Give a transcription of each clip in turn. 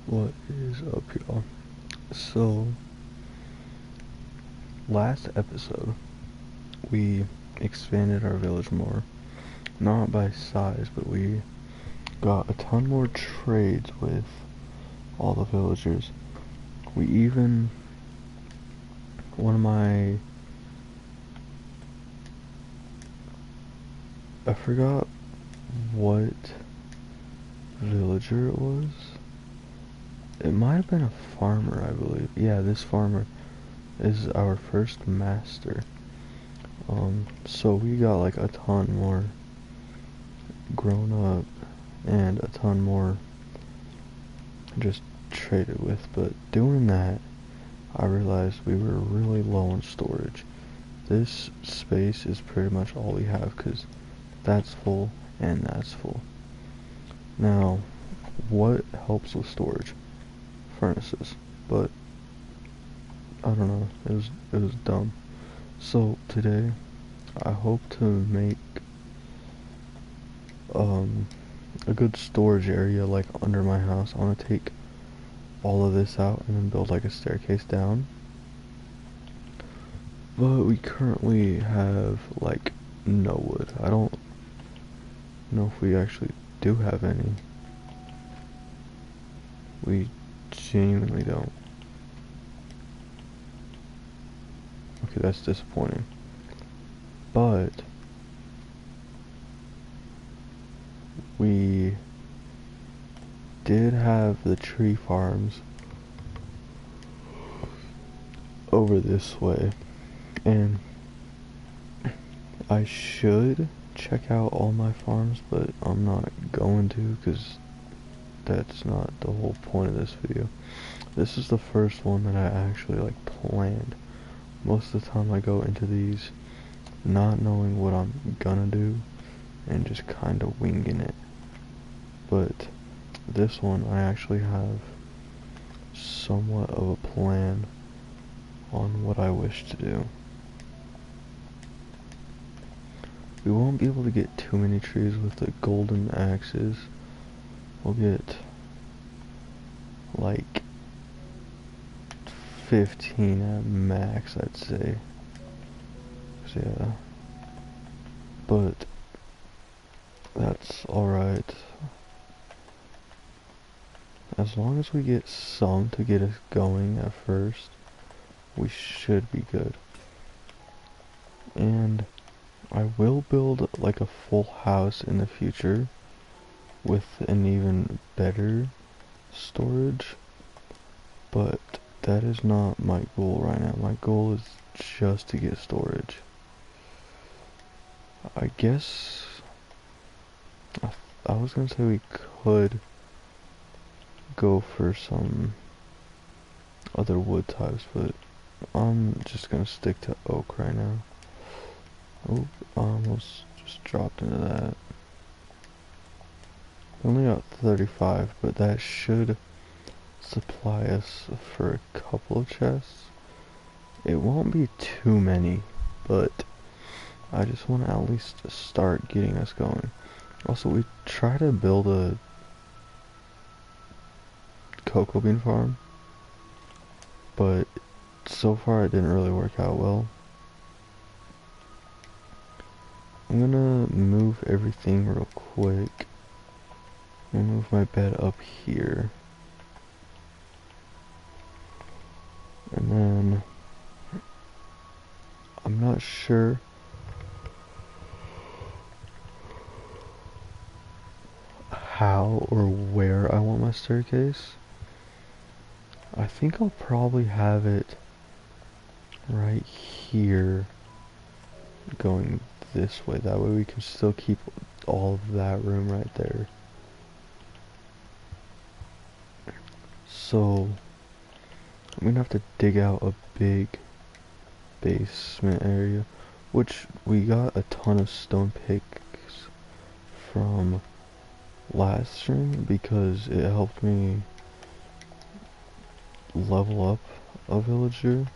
What is up, y'all? So, last episode, we expanded our village more. Not by size, but we got a ton more trades with all the villagers. We even, one of my, I forgot what villager it was. It might have been a farmer, I believe. Yeah, this farmer is our first master. So we got like a ton more grown up and a ton more just traded with. But doing that, I realized we were really low on storage. This space is pretty much all we have because that's full and that's full. Now, what helps with storage? Furnaces. But I don't know. It was dumb. So today, I hope to make um a good storage area like under my house. I want to take all of this out and then build like a staircase down. But we currently have like no wood. I don't know if we actually do have any. We genuinely don't. Okay, that's disappointing. But we did have the tree farms over this way, and I should check out all my farms, but I'm not going to because that's not the whole point of this video. This is the first one that I actually like planned. Most of the time I go into these not knowing what I'm gonna do and just kinda winging it. But this one I actually have somewhat of a plan on what I wish to do. We won't be able to get too many trees with the golden axes. We'll get like 15 at max, I'd say. So, yeah. But that's alright. As long as we get some to get us going at first, we should be good. And I will build like a full house in the future with an even better storage, but that is not my goal right now. My goal is just to get storage. I guess I was gonna say we could go for some other wood types, but I'm just gonna stick to oak right now. Oh, I almost just dropped into that. We only got 35, but that should supply us for a couple of chests. It won't be too many, but I just want to at least start getting us going. Also, we try to build a cocoa bean farm, but so far it didn't really work out well. I'm gonna move everything real quick. I'm gonna move my bed up here. And then I'm not sure how or where I want my staircase. I think I'll probably have it right here going this way. That way we can still keep all of that room right there. So I'm gonna have to dig out a big basement area, which we got a ton of stone picks from last stream because it helped me level up a villager,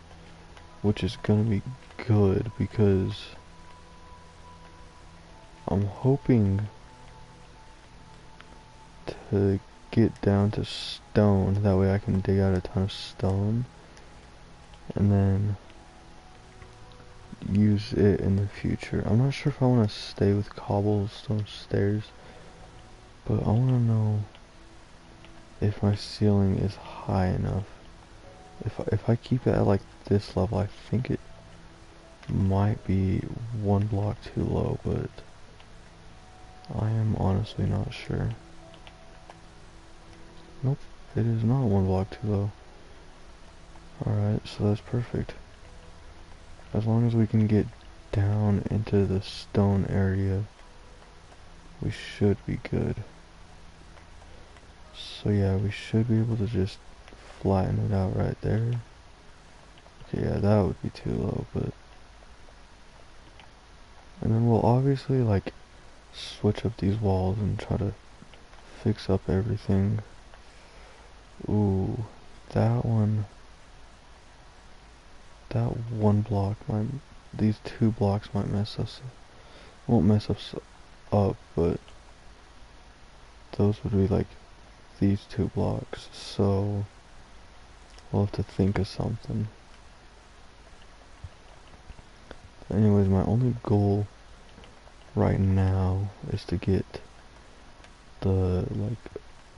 which is gonna be good because I'm hoping to get down to stone. That way I can dig out a ton of stone and then use it in the future. I'm not sure if I want to stay with cobblestone stairs, but I want to know if my ceiling is high enough. If I keep it at like this level, I think it might be one block too low, but I am honestly not sure. Nope, it is not one block too low. Alright, so that's perfect. As long as we can get down into the stone area, we should be good. So yeah, we should be able to just flatten it out right there. Okay, yeah, that would be too low, but... And then we'll obviously, like, switch up these walls and try to fix up everything. Ooh, that one block might... These 2 blocks might mess us up. Won't mess us up, but... Those would be, like, these 2 blocks, so... We'll have to think of something. Anyways, my only goal right now is to get the, like,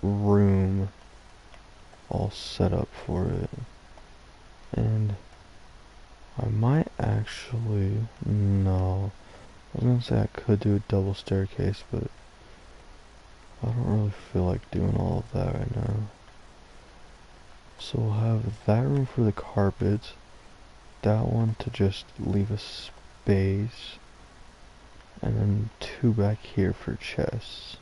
room all set up for it. And I might actually... No. I was gonna say I could do a double staircase, but I don't really feel like doing all of that right now. So we'll have that room for the carpets, that one to just leave a space, and then 2 back here for chests.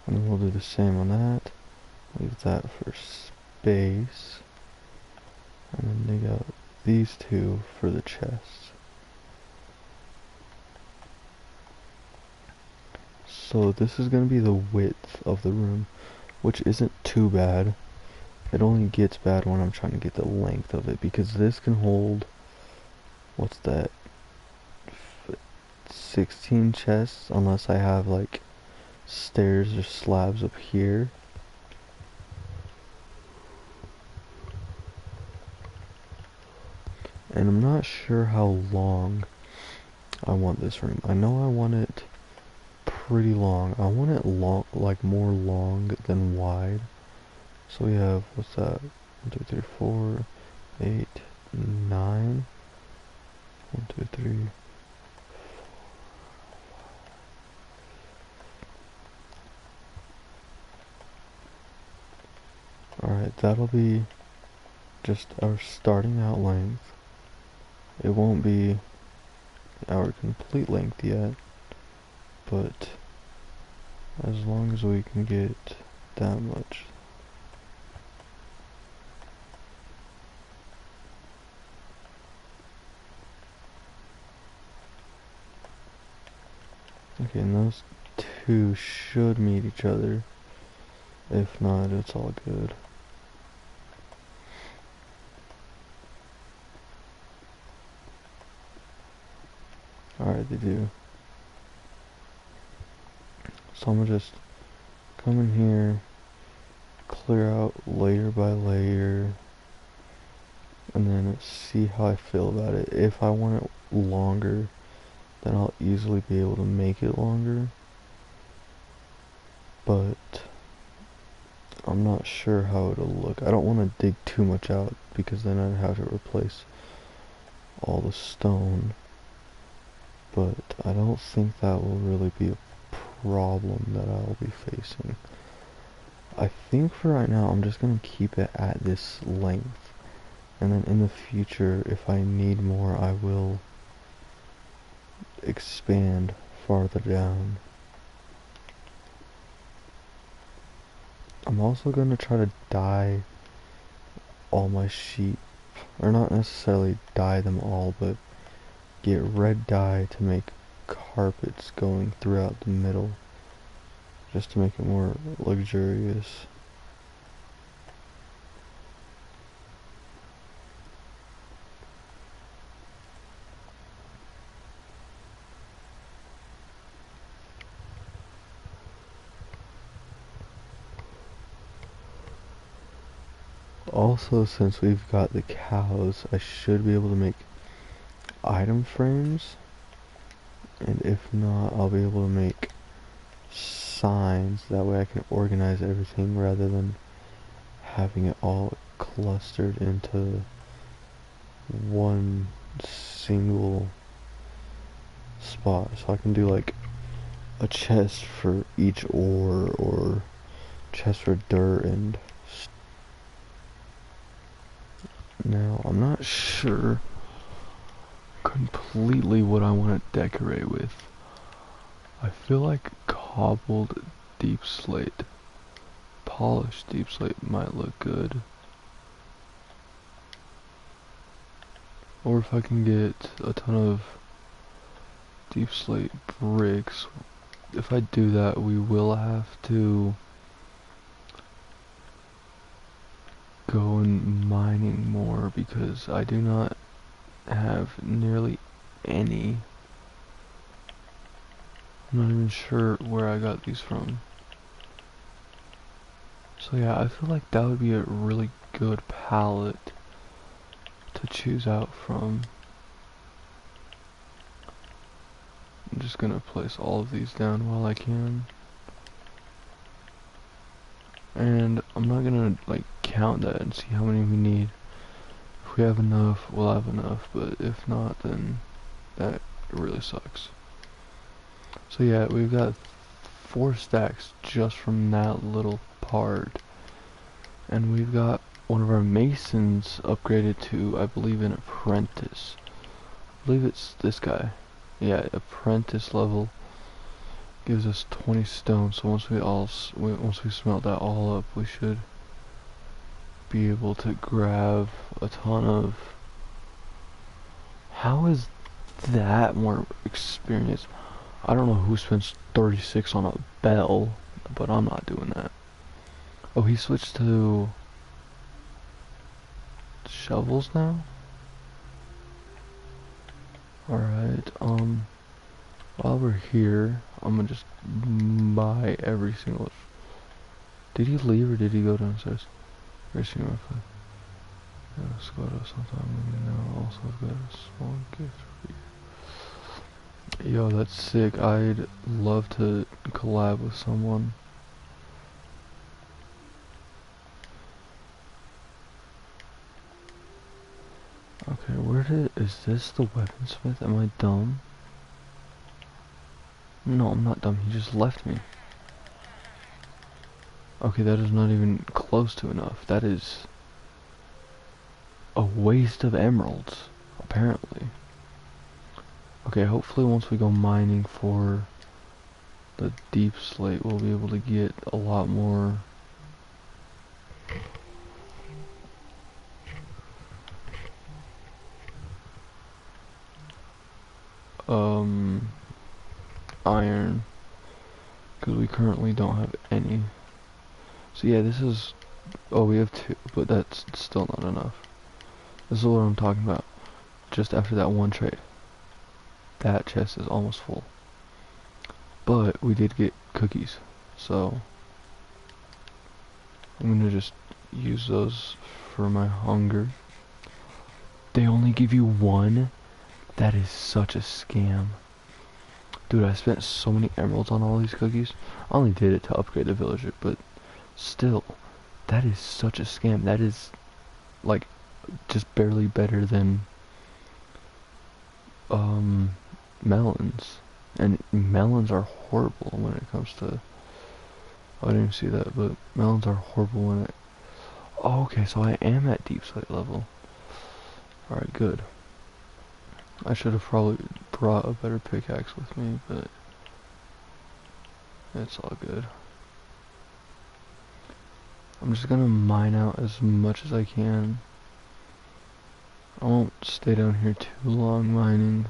And then we'll do the same on that. Leave that for space. And then dig out these 2 for the chests. So this is going to be the width of the room, which isn't too bad. It only gets bad when I'm trying to get the length of it, because this can hold, what's that, 16 chests, unless I have like stairs or slabs up here. And I'm not sure how long I want this room. I know I want it pretty long. I want it long, like more long than wide. So we have, what's that? 1, 2, 3, 4, 8, 9. 1, 2, 3. Alright, that'll be just our starting out length. It won't be our complete length yet, but as long as we can get that much. Okay, and those 2 should meet each other. If not, it's all good. Alright, they do. So I'm gonna just come in here, clear out layer by layer, and then see how I feel about it. If I want it longer, then I'll easily be able to make it longer. But I'm not sure how it'll look. I don't want to dig too much out, because then I'd have to replace all the stone. But I don't think that will really be a problem that I'll be facing. I think for right now I'm just going to keep it at this length, and then in the future, if I need more, I will expand farther down. I'm also going to try to dye all my sheep, or not necessarily dye them all, but get red dye to make carpets going throughout the middle, just to make it more luxurious. Also, since we've got the cows, I should be able to make item frames. And if not, I'll be able to make signs. That way I can organize everything rather than having it all clustered into one single spot. So I can do like a chest for each ore or chest for dirt. And now I'm not sure completely what I want to decorate with. I feel like cobbled deep slate, polished deep slate might look good. Or if I can get a ton of deep slate bricks, if I do that, we will have to go in mining more because I do not have nearly any. I'm not even sure where I got these from. So yeah, I feel like that would be a really good palette to choose out from. I'm just gonna place all of these down while I can. And I'm not gonna like count that and see how many we need. If we have enough, we'll have enough, but if not, then that really sucks. So yeah, we've got 4 stacks just from that little part. And we've got one of our masons upgraded to, I believe, an apprentice. I believe it's this guy. Yeah, apprentice level gives us 20 stone. So once we smelt that all up, we should be able to grab a ton of. How is that more experience? I don't know who spends 36 on a bell, but I'm not doing that. Oh, he switched to shovels now? Alright, while we're here, I'm gonna just buy every single. Did he leave or did he go downstairs? Every single one. Yeah, let's go to sometime. Now also I've got a small gift for you. Yo, that's sick. I'd love to collab with someone. Okay, is this the weaponsmith? Am I dumb? No, I'm not dumb. He just left me. Okay, that is not even close to enough. That is a waste of emeralds, apparently. Okay, hopefully once we go mining for the deep slate, we'll be able to get a lot more. Iron, because we currently don't have any. So yeah, this is, oh, we have 2, but that's still not enough. This is what I'm talking about. Just after that one trade, that chest is almost full. But we did get cookies, so I'm gonna just use those for my hunger. They only give you 1? That is such a scam. Dude, I spent so many emeralds on all these cookies. I only did it to upgrade the villager, but still, that is such a scam. That is, like, just barely better than, melons. And melons are horrible when it comes to, oh, I didn't even see that, but melons are horrible when it, oh, okay, so I am at deep slate level. Alright, good. I should have probably brought a better pickaxe with me, but it's all good. I'm just gonna mine out as much as I can. I won't stay down here too long mining.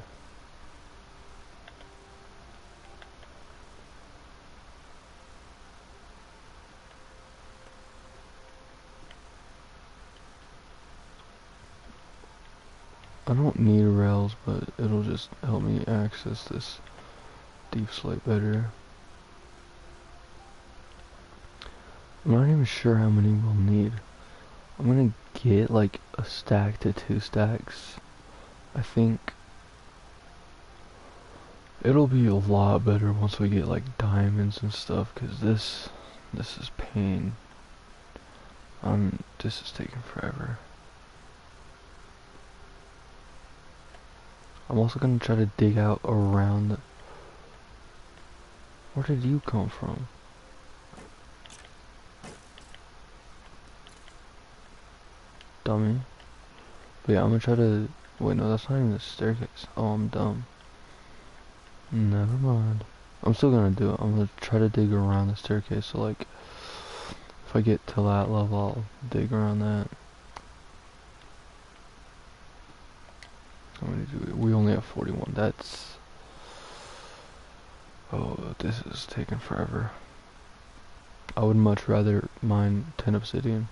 I don't need rails, but it'll just help me access this deep slate better. I'm not even sure how many we'll need. I'm gonna get like a stack to 2 stacks. I think it'll be a lot better once we get like diamonds and stuff, cause this is pain. This is taking forever. I'm also gonna try to dig out around the... Where did you come from? Dummy. But yeah, I'm gonna try to... Wait, no, that's not even the staircase. Oh, I'm dumb. Never mind. I'm still gonna do it. I'm gonna try to dig around the staircase, so like... If I get to that level, I'll dig around that. How many do we only have 41. That's... Oh, this is taking forever. I would much rather mine 10 obsidian.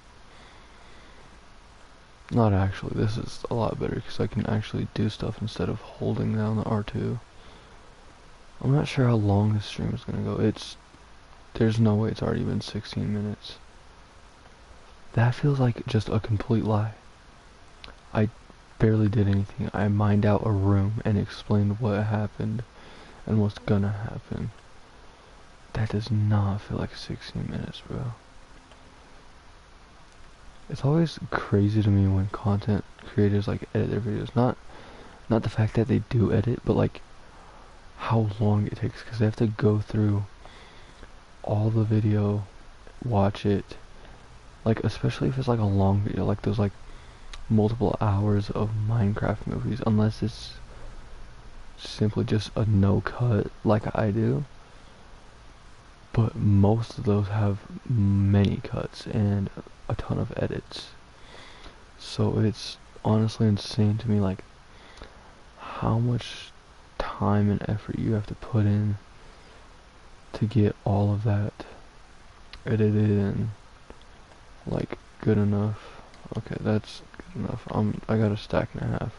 Not actually, this is a lot better because I can actually do stuff instead of holding down the R2. I'm not sure how long this stream is gonna go. There's no way it's already been 16 minutes. That feels like just a complete lie. I barely did anything. I mined out a room and explained what happened and what's gonna happen. That does not feel like 16 minutes, bro. It's always crazy to me when content creators like edit their videos. Not the fact that they do edit, but like how long it takes, because they have to go through all the video, watch it, like especially if it's like a long video, like those like multiple hours of Minecraft movies, unless it's simply just a no cut like I do. But most of those have many cuts and a ton of edits. So it's honestly insane to me like how much time and effort you have to put in to get all of that edited and like good enough. Okay, that's good enough. I got a stack and a half.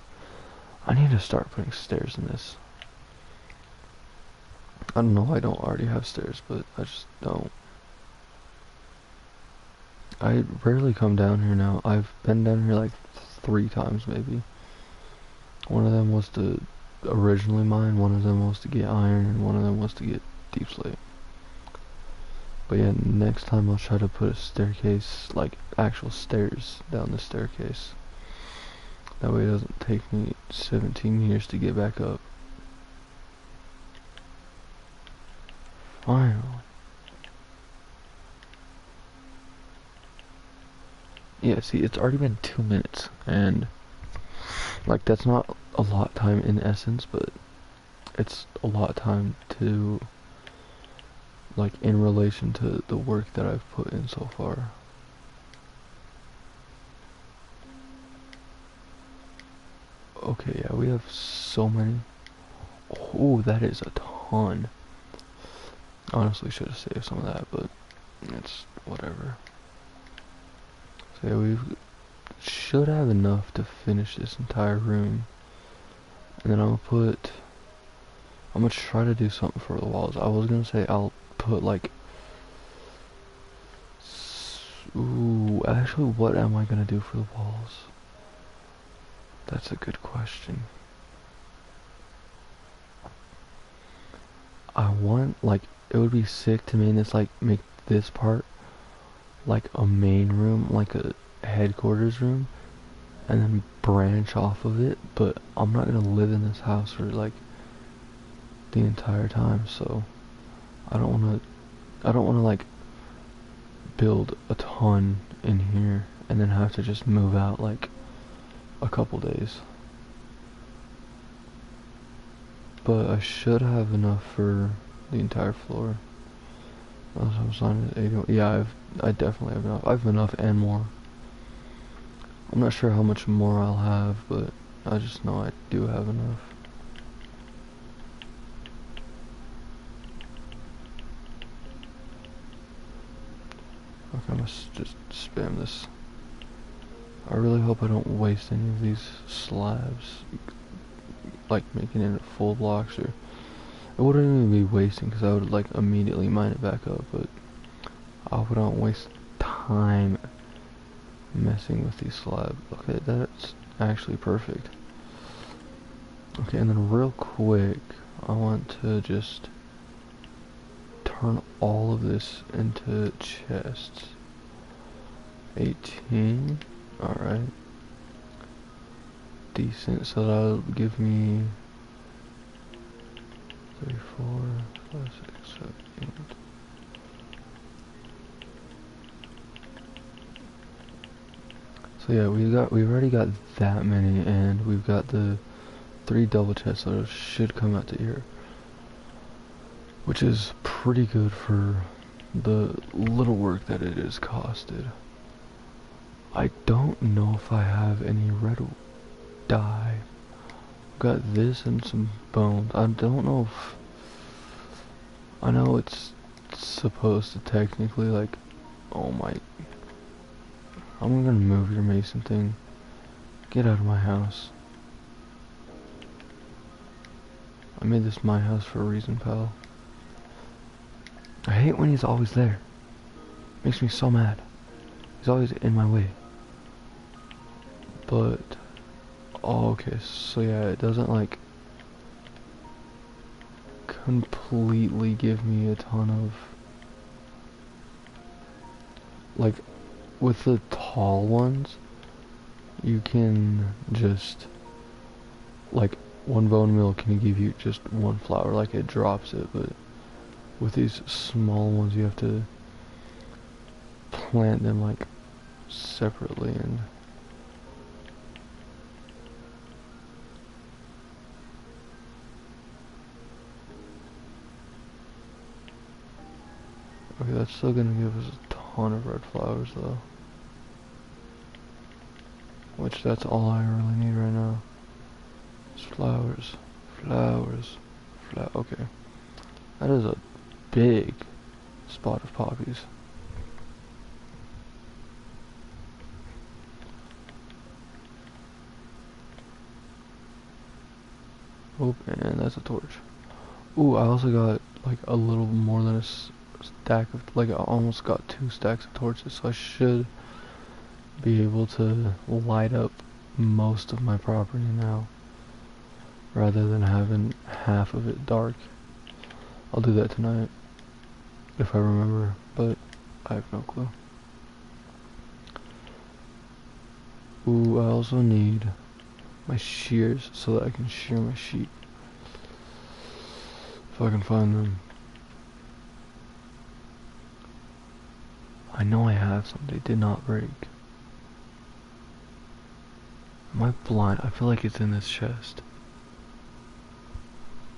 I need to start putting stairs in this. I don't know, I don't already have stairs, but I just don't. I rarely come down here now. I've been down here like 3 times maybe. One of them was to originally mine, one of them was to get iron, and one of them was to get deep slate. But yeah, next time I'll try to put a staircase, like actual stairs down the staircase. That way it doesn't take me 17 years to get back up. Finally. Yeah, see, it's already been 2 minutes, and like that's not a lot of time in essence, but it's a lot of time to like in relation to the work that I've put in so far. Okay, yeah, we have so many. Oh, that is a ton. Honestly, should have saved some of that, but it's whatever. So yeah, we should have enough to finish this entire room. And then I'm gonna try to do something for the walls. I was gonna say I'll put like, ooh, actually what am I gonna do for the walls? That's a good question. I want, like, it would be sick to make this part like a main room, like a headquarters room, and then branch off of it, but I'm not gonna live in this house for like the entire time, so I don't wanna like build a ton in here and then have to just move out like a couple days. But I should have enough for the entire floor. I'm signing at 81. Yeah, I definitely have enough. I have enough and more. I'm not sure how much more I'll have, but I just know I do have enough. Okay, I must just spam this. I really hope I don't waste any of these slabs, like making it full blocks, or it wouldn't even be wasting because I would like immediately mine it back up, but I wouldn't waste time messing with these slabs. Okay, that's actually perfect. Okay, and then real quick, I want to just turn all of this into chests. 18. Alright. Decent. So that'll give me 34, 5, 6, 7, 8. So yeah, we've already got that many, and we've got the 3 double chests, so it should come out to here, which is pretty good for the little work that it has costed. I don't know if I have any red dye. Got this and some bones. I don't know if... I know it's supposed to technically, like... Oh my... I'm gonna move your mason thing. Get out of my house. I made this my house for a reason, pal. I hate when he's always there. Makes me so mad. He's always in my way. But... Oh, okay, so yeah, it doesn't, like... completely give me a ton of... Like, with the tall ones, you can just... Like, one bone meal can give you just one flower, like it drops it, but... With these small ones, you have to plant them, like, separately, and... Okay, that's still gonna give us a ton of red flowers, though. Which, that's all I really need right now. Is flowers. Flowers. Okay. That is a big spot of poppies. Oh, and that's a torch. Ooh, I also got, like, a little more than a stack of, like, I almost got 2 stacks of torches, so I should be able to light up most of my property now, rather than having half of it dark. I'll do that tonight, if I remember, but I have no clue. Ooh, I also need my shears so that I can shear my sheep. If I can find them. I know I have some, they did not break. Am I blind? I feel like it's in this chest.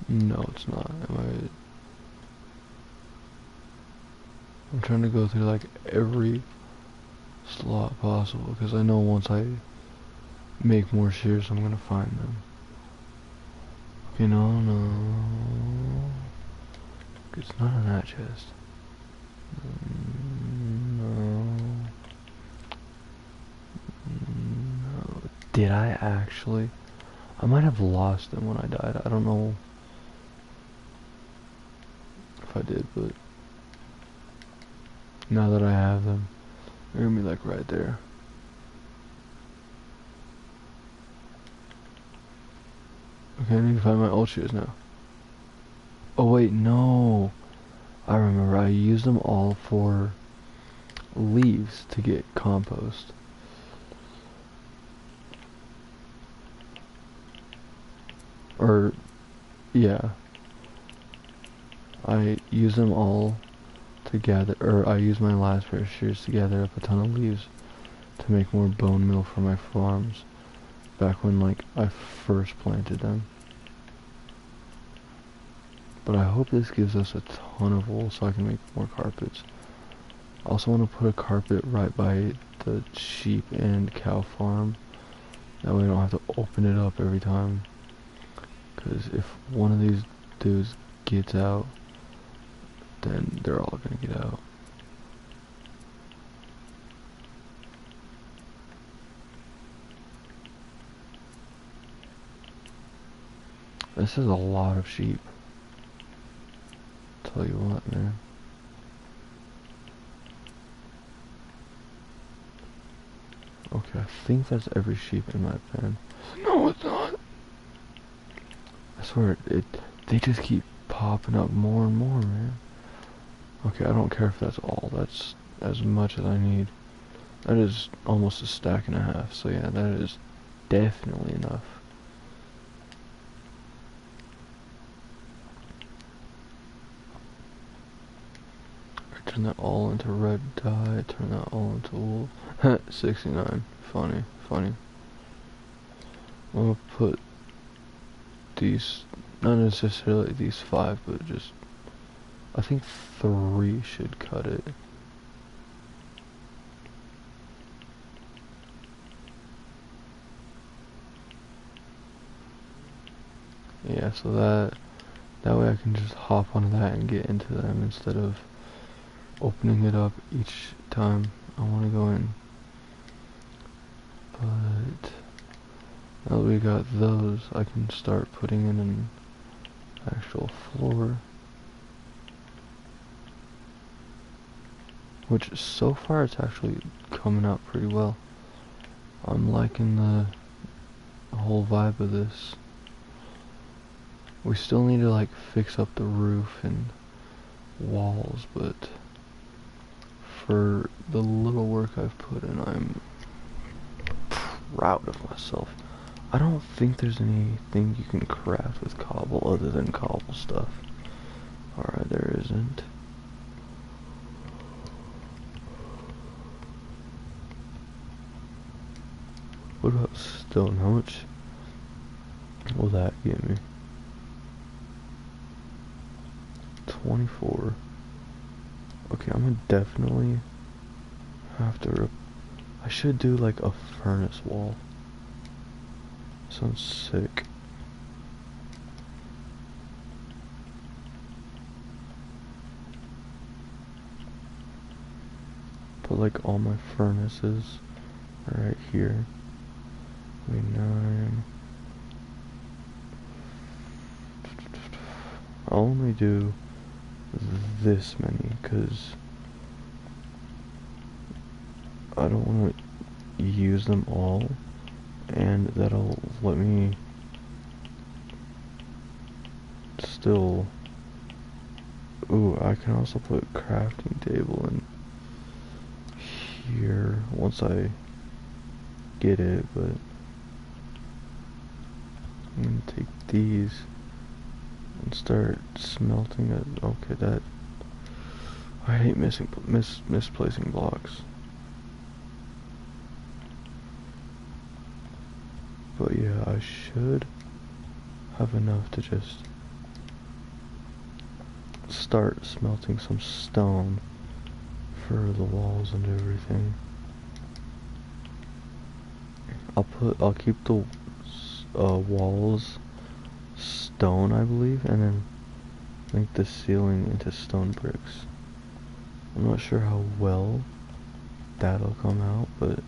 No, it's not. I'm trying to go through, like, every slot possible, because I know once I make more shears, I'm gonna find them. Okay, no. It's not in that chest. No. Did I actually? I might have lost them when I died. I don't know if I did, but now that I have them, they're gonna be, like, right there. Okay, I need to find my old shears now. Oh wait, no. I remember, I used them all for leaves to get compost. Or, yeah. I used them all to gather, or I used my last pair of shears to gather up a ton of leaves to make more bone meal for my farms, back when, like, I first planted them. But I hope this gives us a ton of wool so I can make more carpets. I also want to put a carpet right by the sheep and cow farm. That way I don't have to open it up every time. Because if one of these dudes gets out, then they're all gonna get out. This is a lot of sheep. Tell you what, man. Okay, I think that's every sheep in my pen. No, it's not. I swear, they just keep popping up more and more, man. Okay, I don't care if that's all. That's as much as I need. That is almost a stack and a half. So yeah, that is definitely enough. I turn that all into red dye. Turn that all into wool. 69. Funny, funny. I'm gonna put these, not necessarily these 5, but just, I think 3 should cut it. Yeah, so that way I can just hop on that and get into them instead of opening it up each time I want to go in. But now that we got those, I can start putting in an actual floor. Which so far it's actually coming out pretty well. I'm liking the whole vibe of this. We still need to like fix up the roof and walls, but for the little work I've put in, I'm proud of myself. I don't think there's anything you can craft with cobble other than cobble stuff. Alright, there isn't. What about stone? How much will that get me? 24. Okay, I'm gonna definitely have to I should do like a furnace wall. Sounds sick. Put like all my furnaces right here. Wait, 9. I'll only do this many because I don't want to use them all, and that'll let me still. Ooh, I can also put crafting table in here once I get it, but I'm gonna take these and start smelting it. Okay, that I hate misplacing blocks. But yeah, I should have enough to just start smelting some stone for the walls and everything. I'll keep the walls stone, I believe, and then make the ceiling into stone bricks. I'm not sure how well that'll come out, but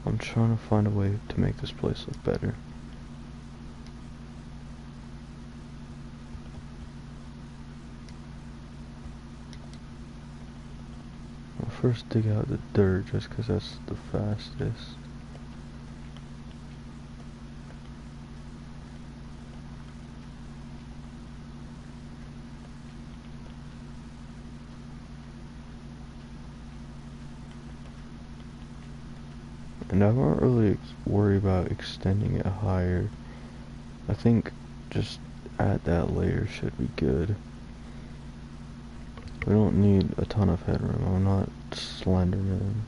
I'm trying to find a way to make this place look better. I'll first dig out the dirt just because that's the fastest. And I won't really worry about extending it higher. I think just add that layer should be good. We don't need a ton of headroom. I'm not Slenderman.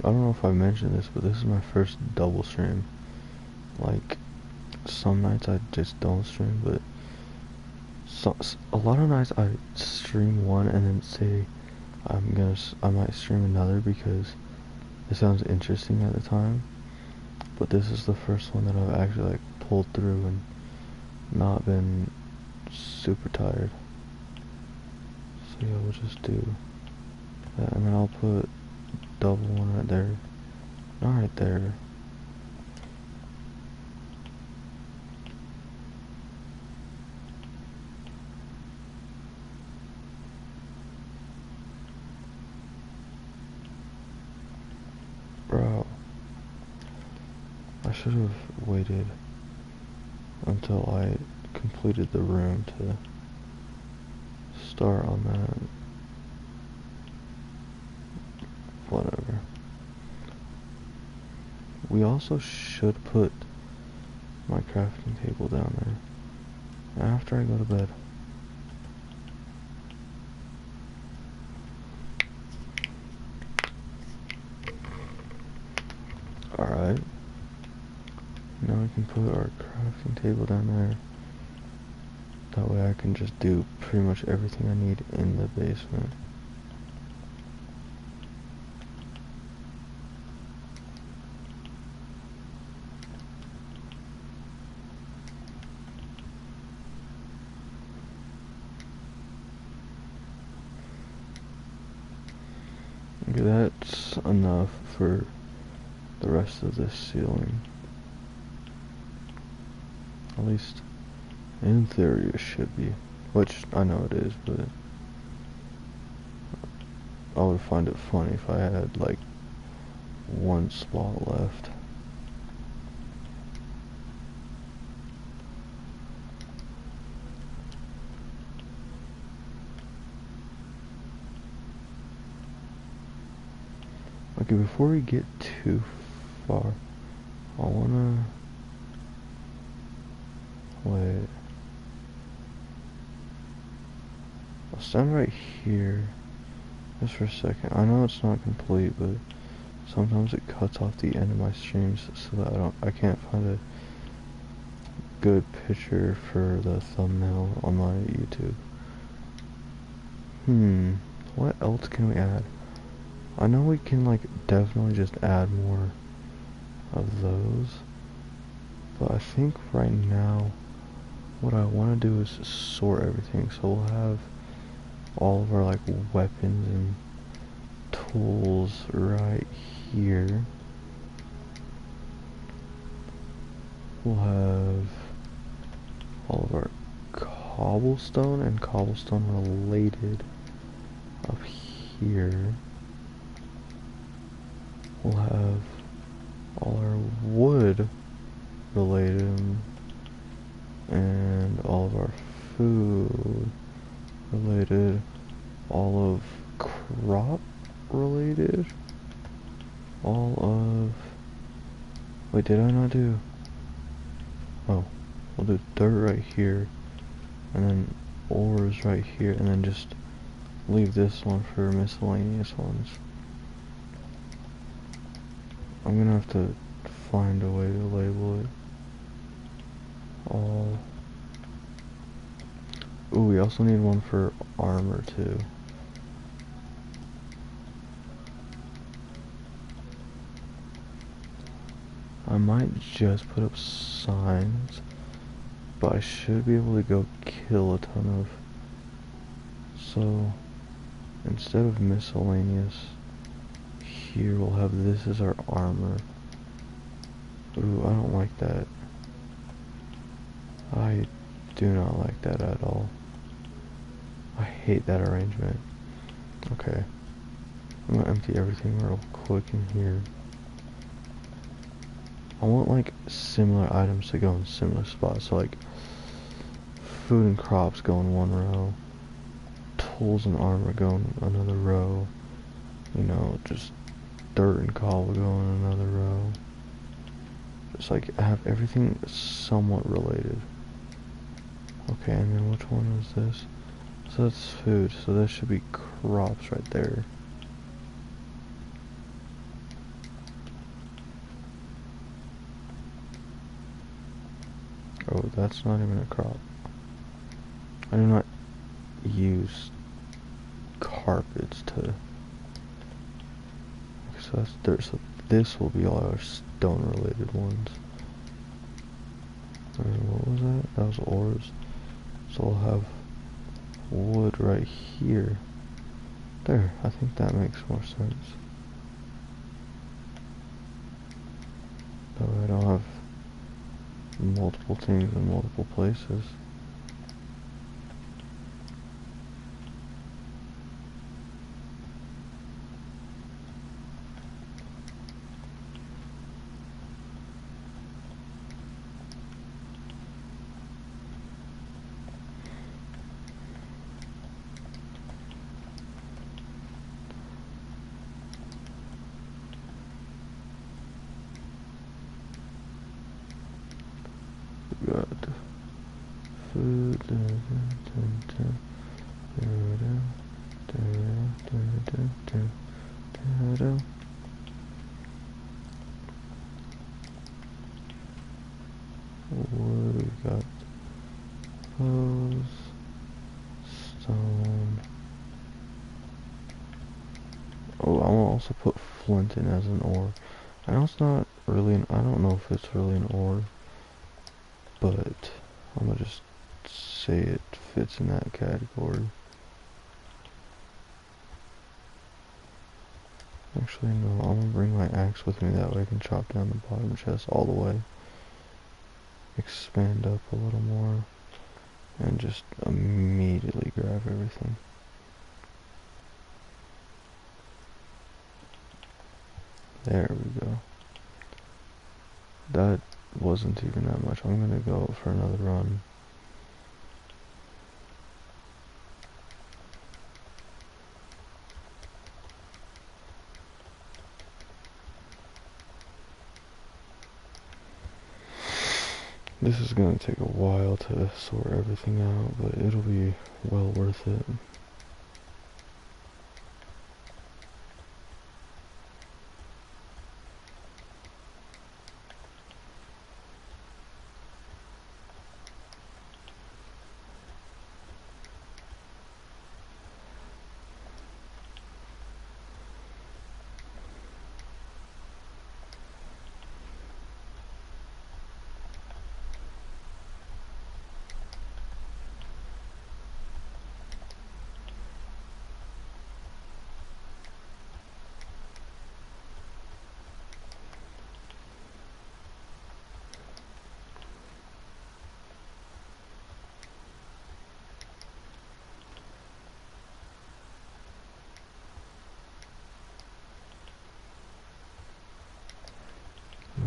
I don't know if I mentioned this, but this is my first double stream. Like, some nights I just don't stream, but a lot of nights I stream one and then say I might stream another because it sounds interesting at the time. But this is the first one that I've actually like pulled through and not been super tired. So yeah, we'll just do that, and then I'll put double one right there. Not right there. Bro, I should have waited until I completed the room to start on that. Whatever. We also should put my crafting table down there after I go to bed. Alright. Now we can put our crafting table down there. That way I can just do pretty much everything I need in the basement. Okay, that's enough for the rest of this ceiling. At least in theory it should be. Which I know it is, but I would find it funny if I had like one spot left. Okay, before we get too far, I wanna wait. I'll stand right here just for a second. I know it's not complete, but sometimes it cuts off the end of my streams so that I can't find a good picture for the thumbnail on my YouTube. What else can we add? I know we can like definitely just add more of those, but I think right now what I want to do is sort everything, so we'll have all of our like weapons and tools right here. We'll have all of our cobblestone and cobblestone related up here. We'll have all our wood related and all of our food related, all of crop related, all of, wait, did I not do, oh, we'll do dirt right here, and then ores right here, and then just leave this one for miscellaneous ones. I'm gonna have to find a way to label it all. Ooh, we also need one for armor too. I might just put up signs, but I should be able to go kill a ton of. So instead of miscellaneous, here we'll have this as our armor. Ooh, I don't like that. I do not like that at all. I hate that arrangement. Okay. I'm gonna empty everything real quick in here. I want like similar items to go in similar spots. So like food and crops go in one row. Tools and armor go in another row. You know, just dirt and cobble go in another row. Just like have everything somewhat related. Okay, and then which one is this? So that's food, so that should be crops right there. Oh, that's not even a crop. I do not use carpets to... Okay, so that's dirt, so this will be all our stone related ones. And what was that? That was ores. So we'll have wood right here. There, I think that makes more sense. That way I don't have multiple things in multiple places. Wood, we got those. Stone. Oh, I will also put flint in as an ore. I know it's not really I don't know if it's really an ore, but I'm gonna just say it fits in that category. Actually, no, I'm gonna bring my axe with me, that way I can chop down the bottom chest all the way. Expand up a little more, and just immediately grab everything. There we go. That wasn't even that much. I'm gonna go for another run. This is gonna take a while to sort everything out, but it'll be well worth it.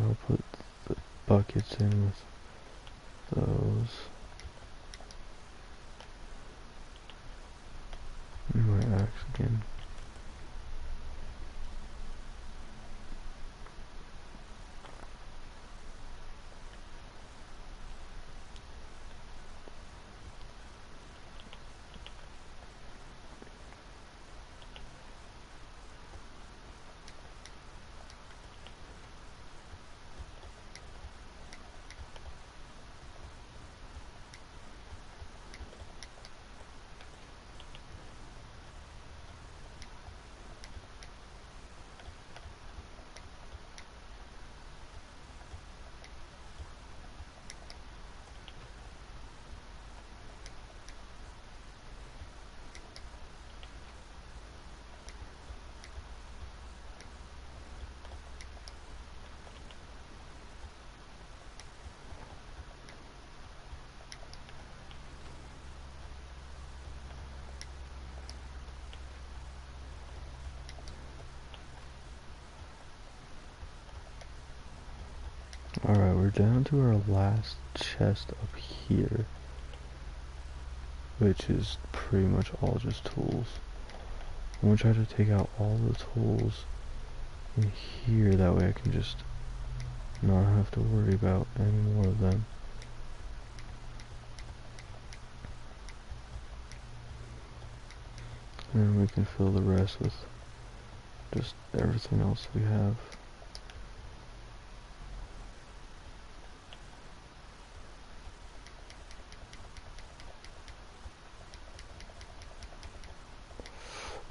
I'll put the buckets in with those. And my axe again. Alright, we're down to our last chest up here, which is pretty much all just tools. I'm gonna try to take out all the tools in here, that way I can just not have to worry about any more of them. And then we can fill the rest with just everything else we have.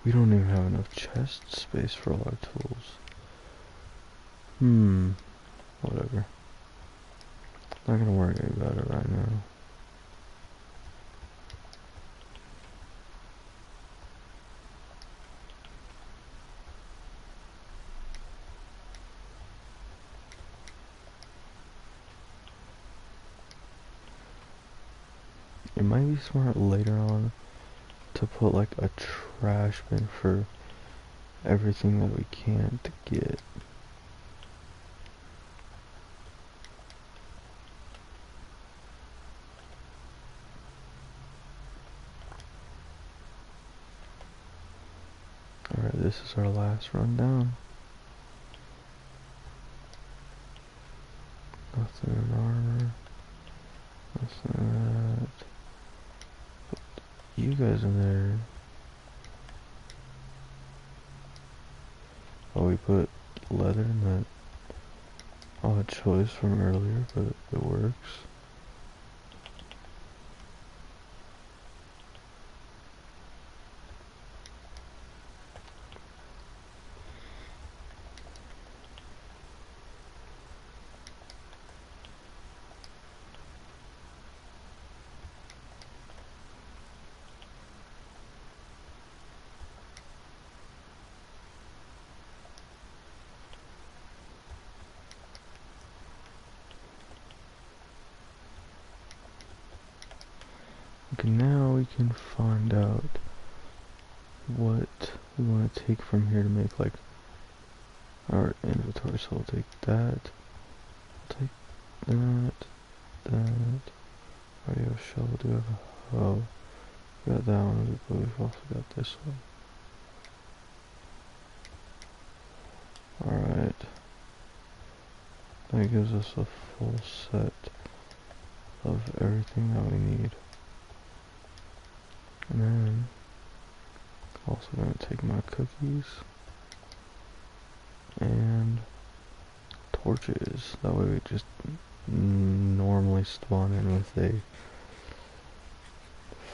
We don't even have enough chest space for all our tools. Whatever. Not gonna worry about it right now. It might be smart later on to put like a trash bin for everything that we can't get. Alright, this is our last run down. Nothing in armor. Nothing in that. you guys in there. Oh, we put leather in that odd choice from earlier, but it works. Okay, now we can find out what we want to take from here to make like our inventory. So we'll take that, take that, that. Radio shovel, do we have a hoe? We got that one, but we've also got this one. Alright. That gives us a full set of everything that we need. And then, also gonna take my cookies and torches. That way we just normally spawn in with a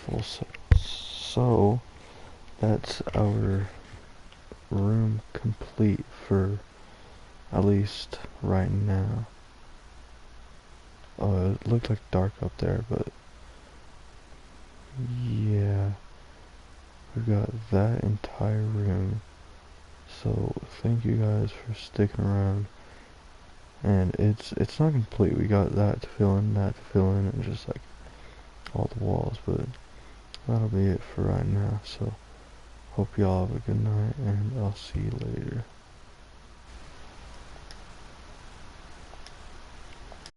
full set. So, that's our room complete for at least right now. Oh, it looked like dark up there, but yeah, we got that entire room. So thank you guys for sticking around. And it's not complete. We got that to fill in, that to fill in, and just like all the walls. But that'll be it for right now. So hope y'all have a good night, and I'll see you later.